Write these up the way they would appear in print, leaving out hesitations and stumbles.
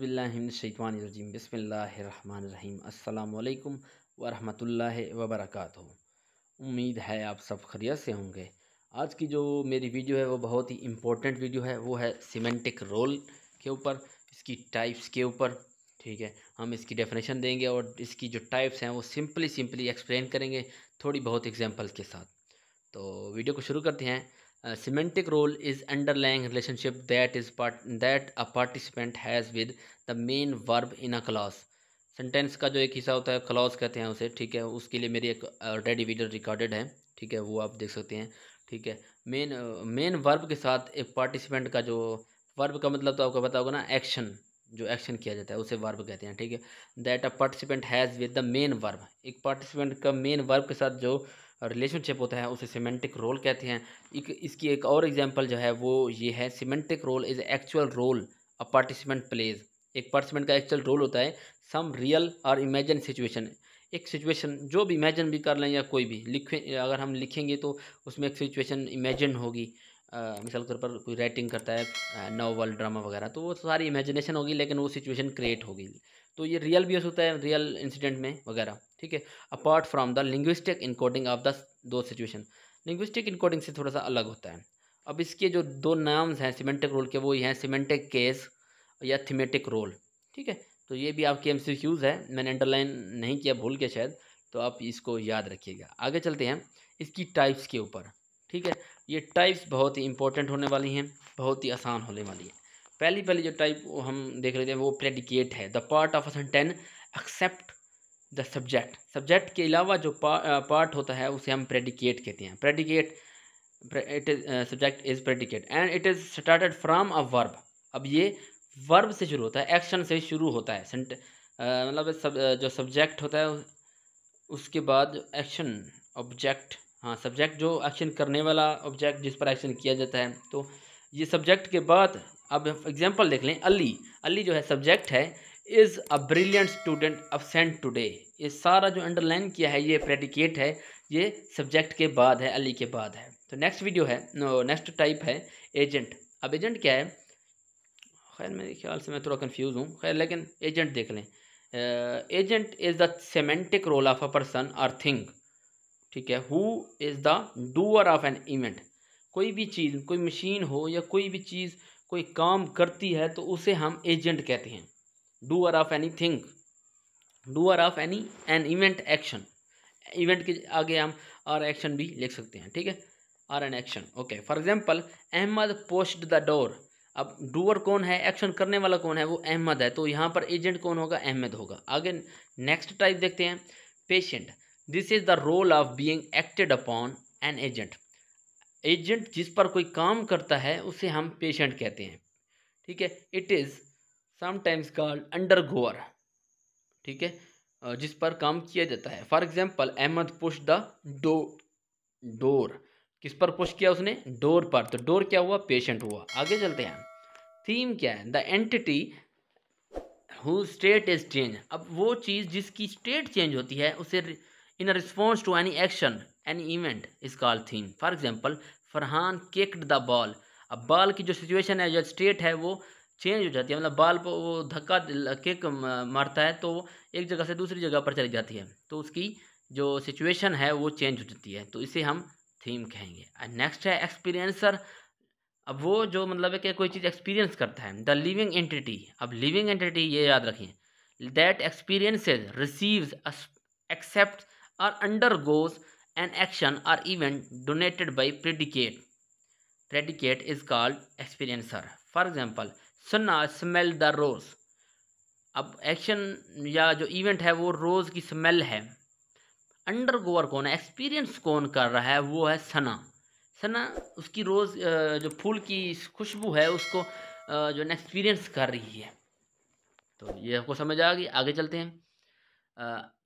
औज़ुबिल्लाहिमिनश्शैतानिर्रजीम बिस्मिल्लाहिर्रहमानिर्रहीम अस्सलामु अलैकुम वरहमतुल्लाहि वबरकातुहू। उम्मीद है आप सब खैरियत से होंगे। आज की जो मेरी वीडियो है वो बहुत ही इम्पोर्टेंट वीडियो है। वो है सिमेंटिक रोल के ऊपर, इसकी टाइप्स के ऊपर। ठीक है, हम इसकी डेफिनेशन देंगे और इसकी जो टाइप्स हैं वो सिंपली एक्सप्लेन करेंगे थोड़ी बहुत एग्जांपल्स के साथ। तो वीडियो को शुरू करते हैं। Semantic role is underlying relationship that a participant has with the main verb in a clause। Sentence का जो एक हिस्सा होता है क्लॉज कहते हैं उसे। ठीक है, उसके लिए मेरी एक ऑलरेडी वीडियो रिकॉर्डेड है। ठीक है, वो आप देख सकते हैं। ठीक है, मेन वर्ब के साथ एक पार्टिसिपेंट का जो वर्ब का मतलब तो आपको पता होगा ना, एक्शन। जो एक्शन किया जाता है उसे वर्ब कहते हैं। ठीक है, that a participant has with the main verb. एक पार्टिसिपेंट का मेन वर्ब के साथ जो रिलेशनशिप होता है उसे सिमेंटिक रोल कहते हैं। इसकी एक और एग्जांपल जो है वो ये है, semantic role is actual role a participant plays. एक पार्टिसिपेंट का एक्चुअल रोल होता है some real or imagine situation. एक सिचुएशन जो भी इमेजिन भी कर लें या कोई भी लिखें, अगर हम लिखेंगे तो उसमें एक सिचुएशन इमेजिन होगी। मिसाल के तौर पर कोई राइटिंग करता है नॉवल ड्रामा वगैरह, तो वो सारी इमेजिनेशन होगी लेकिन वो सिचुएशन क्रिएट होगी। तो ये रियल भी हो सकता है, रियल इंसिडेंट में वगैरह। ठीक है, apart from the linguistic encoding of the दो सिचुएशन। लिंग्विस्टिक इनकोडिंग से थोड़ा सा अलग होता है। अब इसके जो दो नाम्स हैं सिमेंटिक रोल के, वो ये हैं सिमेंटिक केस या थीमेटिक रोल। ठीक है, तो ये भी आपके एमसीक्यूज है, मैंने अंडरलाइन नहीं किया, भूल के शायद, तो आप इसको याद रखिएगा। आगे चलते हैं इसकी टाइप्स के ऊपर। ठीक है, ये टाइप्स बहुत ही इंपॉर्टेंट होने वाली हैं, बहुत ही आसान होने वाली है। पहली जो टाइप हम देख लेते हैं वो प्रेडिकेट है। The part of a sentence except the subject. Subject के अलावा जो पार्ट होता है उसे हम प्रेडिकेट कहते हैं। Predicate it is subject is predicate and it is started from a verb. अब ये वर्ब से शुरू होता है, एक्शन से शुरू होता है। मतलब जो सब्जेक्ट होता है उसके बाद एक्शन ऑब्जेक्ट। हाँ, सब्जेक्ट जो एक्शन करने वाला ऑब्जेक्ट जिस पर एक्शन किया जाता है, तो ये सब्जेक्ट के बाद अब एग्जांपल देख लें। अली, अली जो है सब्जेक्ट है, is a brilliant student absent today. ये सारा जो अंडरलाइन किया है ये प्रेडिकेट है, ये सब्जेक्ट के बाद है, अली के बाद है। तो नेक्स्ट वीडियो है, नेक्स्ट टाइप है एजेंट। अब एजेंट क्या है, खैर मेरे ख्याल से मैं थोड़ा कंफ्यूज हूँ, खैर लेकिन एजेंट देख लें। Agent is the semantic role of a person or thing. ठीक है, who is the doer of an event. कोई भी चीज़, कोई मशीन हो या कोई भी चीज़ कोई काम करती है तो उसे हम एजेंट कहते हैं। Doer of any thing, doer of any an event action. Event के आगे हम और एक्शन भी लिख सकते हैं। ठीक है, or an action. Okay, for example Ahmad pushed the door. अब डूअर कौन है, एक्शन करने वाला कौन है, वो अहमद है, तो यहाँ पर एजेंट कौन होगा, अहमद होगा। आगे नेक्स्ट टाइप देखते हैं, patient. This is the role of being acted upon an agent. Agent जिस पर कोई काम करता है उसे हम पेशेंट कहते हैं। ठीक है, it is sometimes called undergoer. ठीक है, जिस पर काम किया जाता है। For example Ahmad push the door. किस पर पुश किया उसने, डोर पर, तो डोर क्या हुआ, पेशेंट हुआ। आगे चलते हैं, थीम क्या है, the entity who state is change. अब वो चीज़ जिसकी स्टेट चेंज होती है उसे in response to any action any event is called theme. For example Farhan kicked the ball. अब बॉल की जो सिचुएशन है, जो स्टेट है, वो चेंज हो जाती है। मतलब बॉल पर वो धक्का किक मारता है तो एक जगह से दूसरी जगह पर चली जाती है, तो उसकी जो सिचुएशन है वो चेंज हो जाती है, तो इसे हम थीम कहेंगे। नेक्स्ट है एक्सपीरियंसर। अब वो जो मतलब है कि कोई चीज़ एक्सपीरियंस करता है। The living entity. अब लिविंग एंटिटी ये याद रखें, दैट एक्सपीरियंसेस रिसीव्स एक्सेप्ट और अंडरगोज एन एक्शन और event donated by predicate. Predicate is called experiencer. For example सन्ना स्मेल द रोज। अब एक्शन या जो इवेंट है वो रोज की स्मेल है। अंडरगोअर कौन है, एक्सपीरियंस कौन कर रहा है, वो है सना। सना उसकी रोज़ जो फूल की खुशबू है उसको जो है एक्सपीरियंस कर रही है। तो ये आपको समझ आ गई। आगे चलते हैं,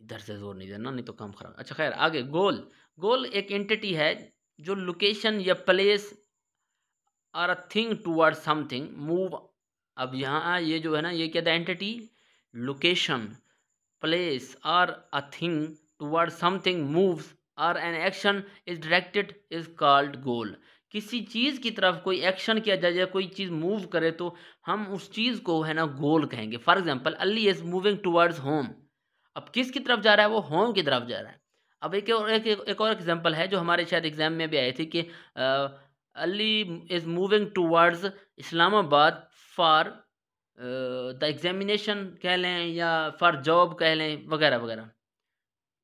इधर से जोर नहीं देना नहीं तो काम खराब। अच्छा खैर, आगे गोल। गोल एक एंटिटी है जो लोकेशन या प्लेस और a thing toward something move. अब यहाँ ये जो है ना, ये क्या था, एंटिटी, लोकेशन, प्लेस और a thing toward something moves और an action is directed is called goal. किसी चीज़ की तरफ कोई एक्शन किया जाए या कोई चीज़ मूव करे तो हम उस चीज़ को है ना गोल कहेंगे। For example Ali is moving towards home. अब किसकी तरफ जा रहा है? वो होम की तरफ जा रहा है। अब एक और एग्जांपल है जो हमारे शायद एग्ज़ाम में भी आई थी कि Ali is moving towards Islamabad for the examination कह लें या फॉर जॉब कह लें वगैरह, वगैरह।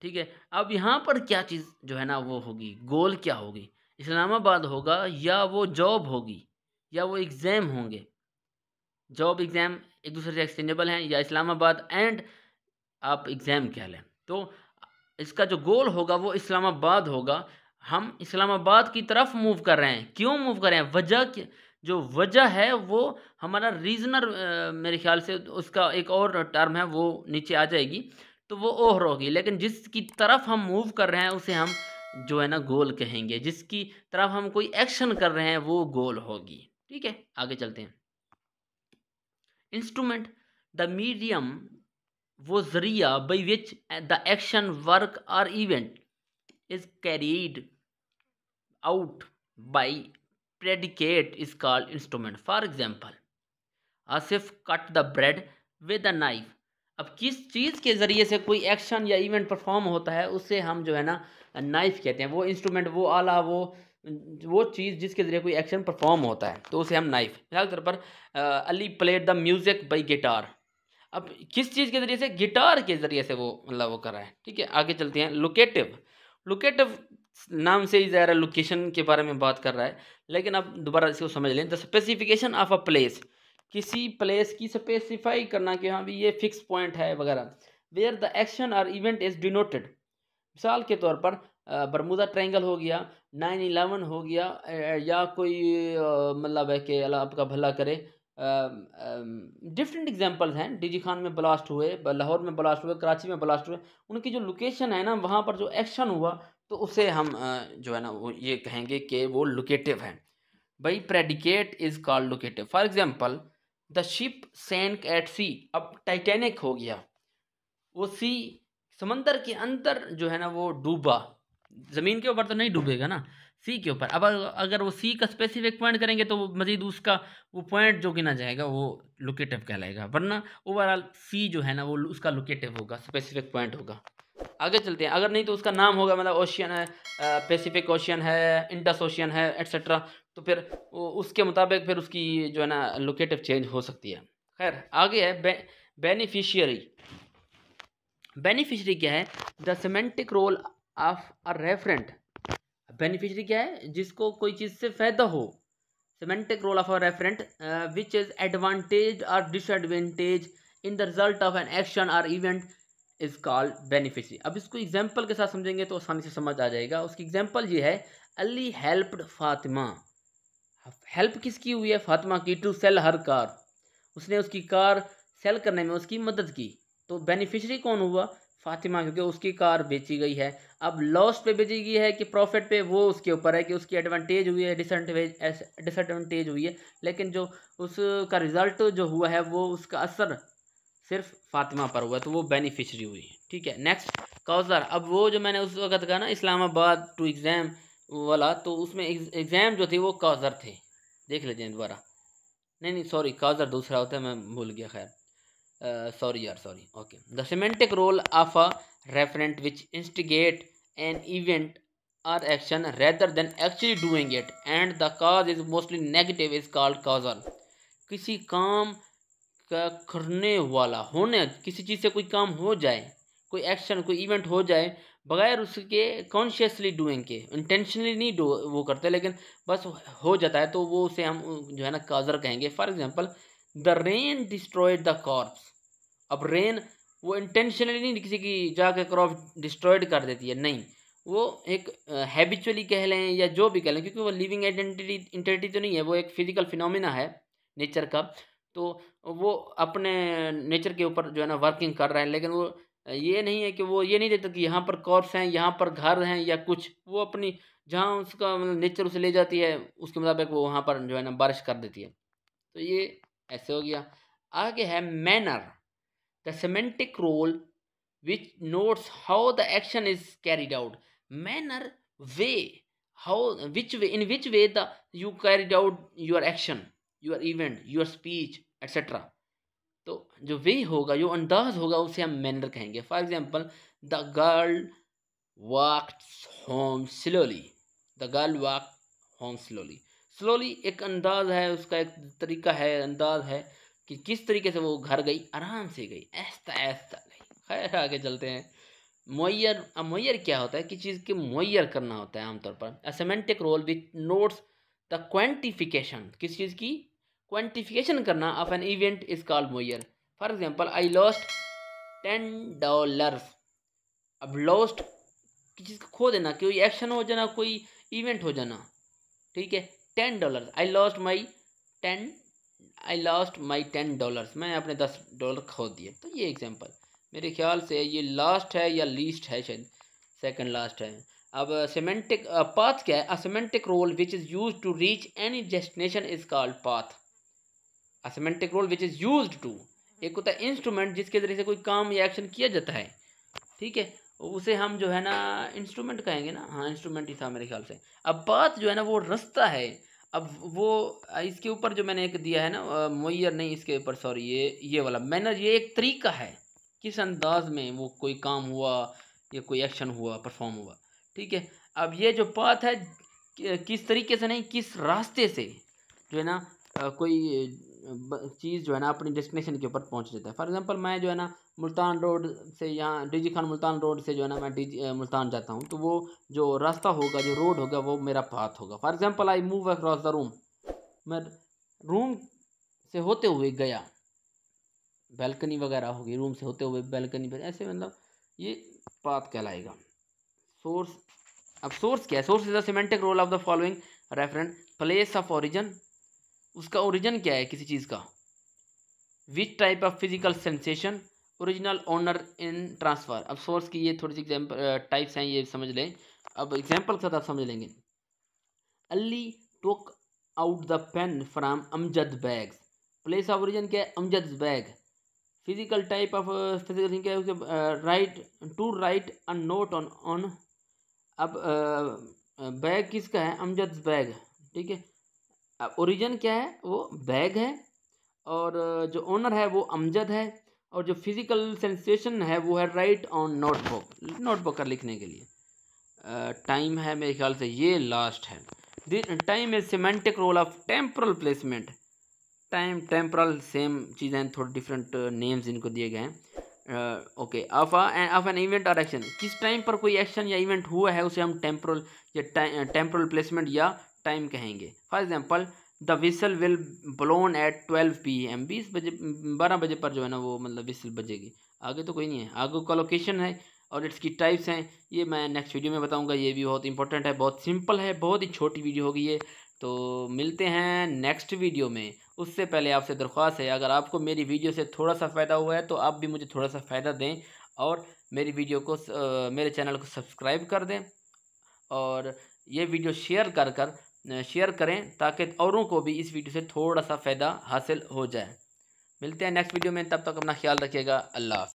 ठीक है? अब यहाँ पर क्या चीज़ जो है ना वो होगी, गोल क्या होगी? इस्लामाबाद होगा या वो जॉब होगी या वो एग्ज़ाम होंगे? जॉब, एग्ज़ाम एक दूसरे से एक्सचेंजेबल हैं या इस्लामाबाद एंड आप एग्ज़ाम कह लें। तो इसका जो गोल होगा वो इस्लामाबाद होगा। हम इस्लामाबाद की तरफ मूव कर रहे हैं। क्यों मूव कर रहे हैं? जो वजह है वो हमारा रीज़नल मेरे ख़्याल से उसका एक और टर्म है वो नीचे आ जाएगी। तो वो ओर होगी, लेकिन जिसकी तरफ हम मूव कर रहे हैं उसे हम जो है ना गोल कहेंगे। जिसकी तरफ हम कोई एक्शन कर रहे हैं वो गोल होगी। ठीक है? आगे चलते हैं। इंस्ट्रूमेंट द मीडियम वो ज़रिया by which the action work और event is carried out by predicate is called instrument. For example, Asif cut the bread with a knife. अब किस चीज़ के ज़रिए से कोई एक्शन या इवेंट परफॉर्म होता है उसे हम जो है ना नाइफ कहते हैं। वो इंस्ट्रूमेंट, वो आला, वो चीज़ जिसके ज़रिए कोई एक्शन परफॉर्म होता है तो उसे हम नाइफ। मिसाल के तौर पर Ali played the music by guitar. अब किस चीज़ के ज़रिए से? गिटार के ज़रिए से वो मतलब वो कर रहा है। ठीक है, आगे चलते हैं। लोकेटिव, लोकेटिव नाम से ही ज़रा लोकेशन के बारे में बात कर रहा है, लेकिन अब दोबारा इसको समझ लें। The specification of a place, किसी प्लेस की स्पेसिफाई करना कि हाँ भी ये फिक्स पॉइंट है वगैरह। वेयर द एक्शन और इवेंट इज़ डिनोटेड, मिसाल के तौर पर बरमूदा ट्रायंगल हो गया, 9/11 हो गया, या कोई मतलब है कि अल्लाह आपका भला करे, डिफरेंट एग्जांपल्स हैं। डीजी खान में ब्लास्ट हुए, लाहौर में ब्लास्ट हुए, कराची में ब्लास्ट हुए। उनकी जो लोकेशन है ना वहाँ पर जो एक्शन हुआ तो उसे हम जो है ना वो ये कहेंगे कि वो लोकेटिव है। भाई predicate is called locative. For example the ship sank at sea. अब टाइटैनिक हो गया, वो सी समंदर के अंदर जो है ना वो डूबा। ज़मीन के ऊपर तो नहीं डूबेगा ना, सी के ऊपर। अब अगर वो सी का स्पेसिफिक पॉइंट करेंगे तो वो मजीद उसका वो पॉइंट जो गिना जाएगा वो लोकेटिव कहलाएगा, वरना ओवरऑल सी जो है ना वो उसका लोकेटिव होगा, स्पेसिफिक पॉइंट होगा। आगे चलते हैं। अगर नहीं तो उसका नाम होगा, मतलब ओशियन है, पैसिफिक ओशियन है, इंडस ओशियन है, एट्सेट्रा, तो फिर उसके मुताबिक फिर उसकी जो है ना लोकेटिव चेंज हो सकती है। खैर आगे है बेनिफिशियरी। बेनिफिशियरी क्या है? The semantic role of a referent. Beneficiary क्या है? जिसको कोई चीज़ से फ़ायदा हो। Semantic role of a referent which is advantage और disadvantage in the result of an action और इवेंट इज़ कॉल्ड बेनिफिशियरी। अब इसको एग्जाम्पल के साथ समझेंगे तो आसानी से समझ आ जाएगा। उसकी एग्जाम्पल ये है, अली हेल्प्ड फातिमा। हेल्प किसकी हुई है? फातिमा की। टू सेल हर कार, उसने उसकी कार सेल करने में उसकी मदद की। तो बेनिफिशियरी कौन हुआ? फातिमा, क्योंकि उसकी कार बेची गई है। अब लॉस पे बेची गई है कि प्रॉफिट पे, वो उसके ऊपर है कि उसकी एडवांटेज हुई है, डिसएडवांटेज हुई है, लेकिन जो उसका रिजल्ट जो हुआ है वो उसका असर सिर्फ फातिमा पर हुआ, तो वो बेनिफिशियरी हुई। ठीक है, नेक्स्ट कौसर। अब वो जो मैंने उस वक्त कहा ना इस्लामाबाद टू एग्ज़ाम वाला, तो उसमें एग्ज़ाम जो थे वो कौसर थे। देख लेते हैं दोबारा। नहीं सॉरी, कौसर दूसरा होता है, मैं भूल गया। खैर सॉरी यार, sorry. Okay, the semantic role of a referent which instigate an event or action rather than actually doing it and the cause is mostly negative is called causal। किसी काम का करने वाला, होने, किसी चीज़ से कोई काम हो जाए, कोई एक्शन, कोई इवेंट हो जाए बगैर उसके कॉन्शियसली डूइंग के, इंटेंशनली नहीं डू वो करते, लेकिन बस हो जाता है, तो वो उसे हम जो है ना काजर कहेंगे। For example the rain destroyed the corps. अब रेन वो इंटेंशनली नहीं किसी की जाके क्रॉप डिस्ट्रॉयड कर देती है, नहीं, वो एक हैबिचुअली कह लें या जो भी कह लें, क्योंकि वो लिविंग एंटिटी तो नहीं है, वो एक फिजिकल फिनोमिना है नेचर का। तो वो अपने नेचर के ऊपर जो है ना वर्किंग कर रहा है, लेकिन वो ये नहीं है कि वो ये नहीं देता कि यहाँ पर कॉर्प्स हैं, यहाँ पर घर हैं या कुछ। वो अपनी जहाँ उसका मतलब नेचर उसे ले जाती है उसके मुताबिक वो वहाँ पर जो है ना बारिश कर देती है। तो ये ऐसे हो गया। आगे है manner, the semantic role which notes how the action is carried out. Manner way how, which way, in which way the you carried out your action, your event, your speech, etc. तो जो वे होगा, जो अंदाज होगा, उसे हम manner कहेंगे. For example, the girl walks home slowly. The girl walk home slowly. Slowly एक अंदाज है, उसका एक तरीका है, अंदाज है कि किस तरीके से वो घर गई, आराम से गई, ऐसा ऐसा गई. खैर आगे चलते हैं. मुय्यर. अब मुय्यर क्या होता है? कि चीज़ के मुय्यर करना होता है आमतौर पर. A semantic role which notes the quantification. किस चीज़ की क्वांटिफिकेशन करना of an event is called मुय्यर. For example, I lost $10. अब लॉस्ट किसी चीज़ को खो देना, कोई एक्शन हो जाना, कोई इवेंट हो जाना, ठीक है. $10. I lost my $10. मैं अपने $10 खो दिए. तो ये एग्जाम्पल मेरे ख्याल से ये लास्ट है या लीस्ट है, शायद सेकंड लास्ट है. अब सेमेंटिक पाथ क्या है? A semantic role which is use to reach any destination is called path. A semantic role which is use to, एक होता है इंस्ट्रूमेंट जिसके ज़रिए से कोई काम या एक्शन किया जाता है, ठीक है, उसे हम जो है ना इंस्ट्रूमेंट कहेंगे ना. हाँ, इंस्ट्रूमेंट ही था मेरे ख्याल से. अब पाथ जो है ना वो रास्ता है. अब वो इसके ऊपर जो मैंने एक दिया है ना, मुय्यर नहीं, इसके ऊपर सॉरी, ये वाला मैनर, ये एक तरीका है किस अंदाज में वो कोई काम हुआ या कोई एक्शन हुआ, परफॉर्म हुआ, ठीक है. अब ये जो पाथ है, किस तरीके से नहीं, किस रास्ते से जो है ना कोई चीज़ जो है ना अपनी डेस्टिनेशन के ऊपर पहुंच जाता है. फॉर एग्जांपल, मैं जो है ना मुल्तान रोड से, यहाँ डीजी खान मुल्तान रोड से जो है ना मैं मुल्तान जाता हूँ, तो वो जो रास्ता होगा, जो रोड होगा, वो मेरा पाथ होगा. For example, I move across the room. मैं रूम से होते हुए गया, बैल्कनी वगैरह होगी, रूम से होते हुए बैल्कनी पर, ऐसे मतलब ये पाथ कहलाएगा. सोर्स. अब सोर्स क्या है? Source is the semantic role of the following referent. Place of origin, उसका ओरिजिन क्या है किसी चीज़ का. Which type of physical sensation, original owner in transfer. अब सोर्स की ये थोड़ी सी एग्जाम्पल टाइप्स हैं, ये समझ लें. अब एग्जाम्पल के साथ आप समझ लेंगे. Ali took out the pen from Amjad bags. Place of origin क्या है? Amjad bag. Physical type of physical thing क्या है? उसे right, to write a note on on. अब बैग किसका है? अमजद बैग, ठीक है. अब ओरिजिन क्या है? वो बैग है, और जो ओनर है वो अमजद है, और जो फिजिकल सेंसेशन है वो है राइट ऑन नोटबुक, नोटबुक पर लिखने के लिए. टाइम है मेरे ख्याल से ये लास्ट है. Time is semantic role of temporal placement. Time, temporal same चीज़ें, थोड़े डिफरेंट नेम्स इनको दिए गए हैं. Okay. Of an event or action, किस टाइम पर कोई एक्शन या इवेंट हुआ है उसे हम टेम्पोरल या टेम्पोरल प्लेसमेंट या टाइम कहेंगे. For example, the whistle will blown at 12 PM. 12 बजे पर जो है ना वो मतलब विसल बजेगी. आगे तो कोई नहीं है. आगे का लोकेशन है और इसकी टाइप्स हैं, ये मैं नेक्स्ट वीडियो में बताऊंगा. ये भी बहुत इंपॉर्टेंट है, बहुत सिंपल है, बहुत ही छोटी वीडियो होगी ये. तो मिलते हैं नेक्स्ट वीडियो में. उससे पहले आपसे दरख्वास्त है, अगर आपको मेरी वीडियो से थोड़ा सा फ़ायदा हुआ है तो आप भी मुझे थोड़ा सा फ़ायदा दें, और मेरी वीडियो को मेरे चैनल को सब्सक्राइब कर दें, और ये वीडियो शेयर करें ताकि औरों को भी इस वीडियो से थोड़ा सा फ़ायदा हासिल हो जाए. मिलते हैं नेक्स्ट वीडियो में, तब तक अपना ख्याल रखिएगा. अल्लाह.